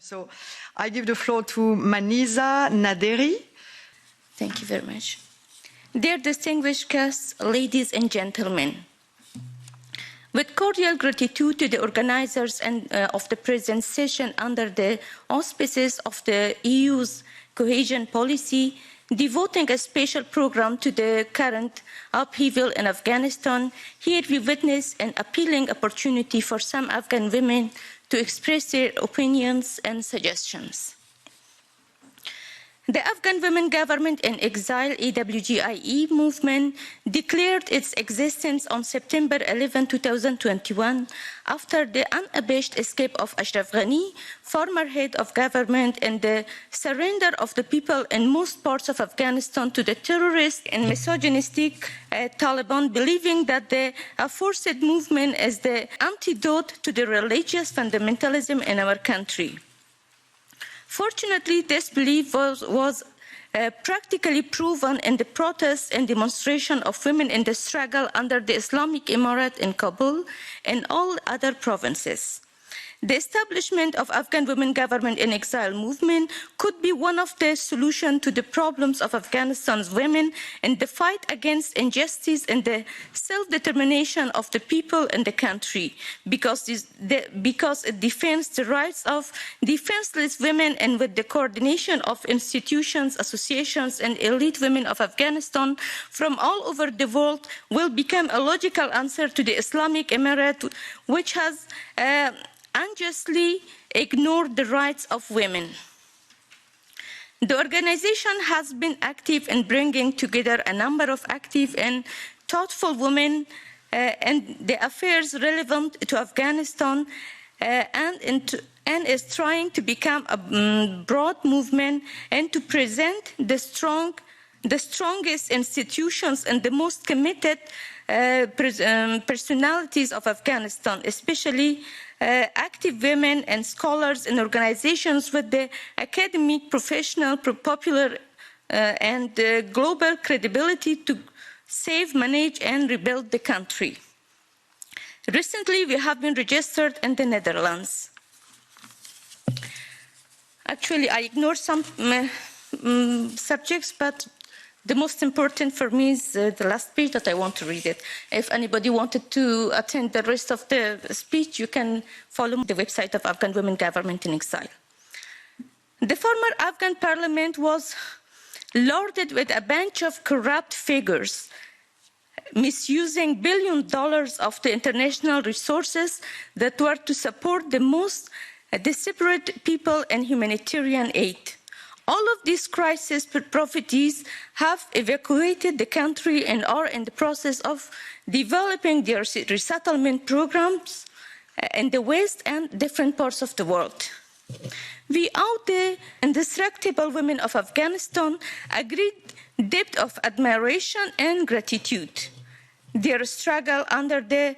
So I give the floor to Manizha Naderi. Thank you very much. Dear distinguished guests, ladies and gentlemen, with cordial gratitude to the organizers of the present session under the auspices of the EU's cohesion policy, devoting a special program to the current upheaval in Afghanistan, here we witness an appealing opportunity for some Afghan women to express their opinions and suggestions. The Afghan Women Government in Exile, AWGIE movement, declared its existence on September 11, 2021, after the unabashed escape of Ashraf Ghani, former head of government, and the surrender of the people in most parts of Afghanistan to the terrorist and misogynistic Taliban, believing that the aforesaid movement is the antidote to the religious fundamentalism in our country. Fortunately, this belief was practically proven in the protests and demonstration of women in the struggle under the Islamic Emirate in Kabul and all other provinces. The establishment of Afghan Women Government in Exile movement could be one of the solutions to the problems of Afghanistan's women in the fight against injustice and the self-determination of the people in the country, because it defends the rights of defenseless women, and with the coordination of institutions, associations, and elite women of Afghanistan from all over the world will become a logical answer to the Islamic Emirate, which has unjustly ignored the rights of women. The organization has been active in bringing together a number of active and thoughtful women and the affairs relevant to Afghanistan and is trying to become a broad movement and to present the strongest institutions and the most committed personalities of Afghanistan, especially active women and scholars and organizations with the academic, professional, popular, and global credibility to save, manage, and rebuild the country. Recently, we have been registered in the Netherlands. Actually, I ignore some subjects, but the most important for me is the last page that I want to read it. If anybody wanted to attend the rest of the speech, you can follow the website of Afghan Women Government in Exile. The former Afghan parliament was loaded with a bunch of corrupt figures, misusing billions of dollars of the international resources that were to support the most desperate people in humanitarian aid. All of these crisis profitees have evacuated the country and are in the process of developing their resettlement programs in the West and different parts of the world. We owe the indestructible women of Afghanistan a great debt of admiration and gratitude. Their struggle under the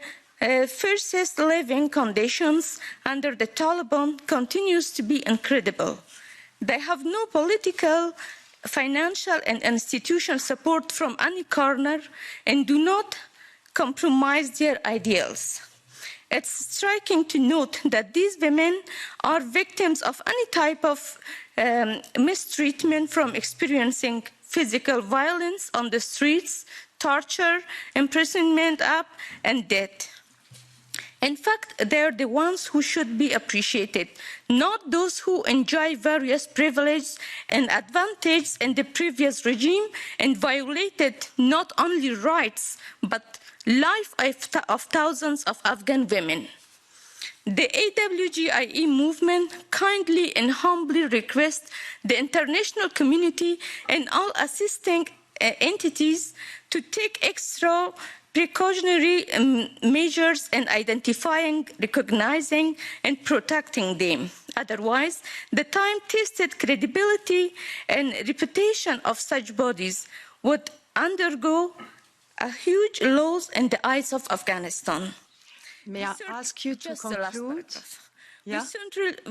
fiercest living conditions under the Taliban continues to be incredible. They have no political, financial, and institutional support from any corner and do not compromise their ideals. It's striking to note that these women are victims of any type of mistreatment, from experiencing physical violence on the streets, torture, imprisonment, and death. In fact, they are the ones who should be appreciated, not those who enjoy various privileges and advantages in the previous regime and violated not only rights, but life of thousands of Afghan women. The AWGIE movement kindly and humbly requests the international community and all assisting entities to take extra precautionary measures in identifying, recognizing, and protecting them. Otherwise, the time-tested credibility and reputation of such bodies would undergo a huge loss in the eyes of Afghanistan. May I ask you to conclude? Yeah.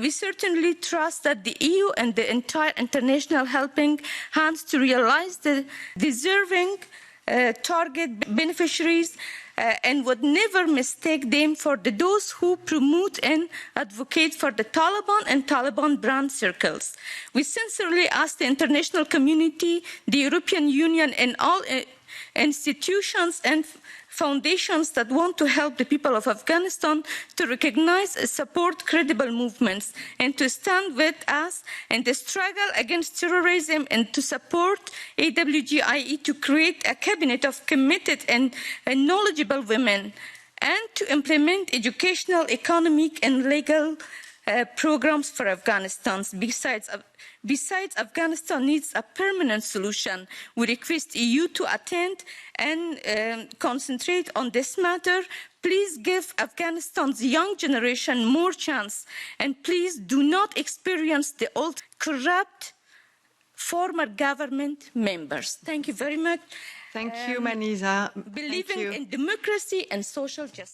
We certainly trust that the EU and the entire international helping hands to realize the deserving target beneficiaries and would never mistake them for those who promote and advocate for the Taliban and Taliban brand circles. We sincerely ask the international community, the European Union, and all institutions and foundations that want to help the people of Afghanistan to recognize and support credible movements and to stand with us in the struggle against terrorism and to support AWGIE to create a cabinet of committed and knowledgeable women and to implement educational, economic and legal programs for Afghanistan. Besides, Afghanistan needs a permanent solution. We request EU to attend and concentrate on this matter. Please give Afghanistan's young generation more chance, and please do not experience the old corrupt former government members. Thank you very much. Thank you, Manizha. Believing in democracy and social justice.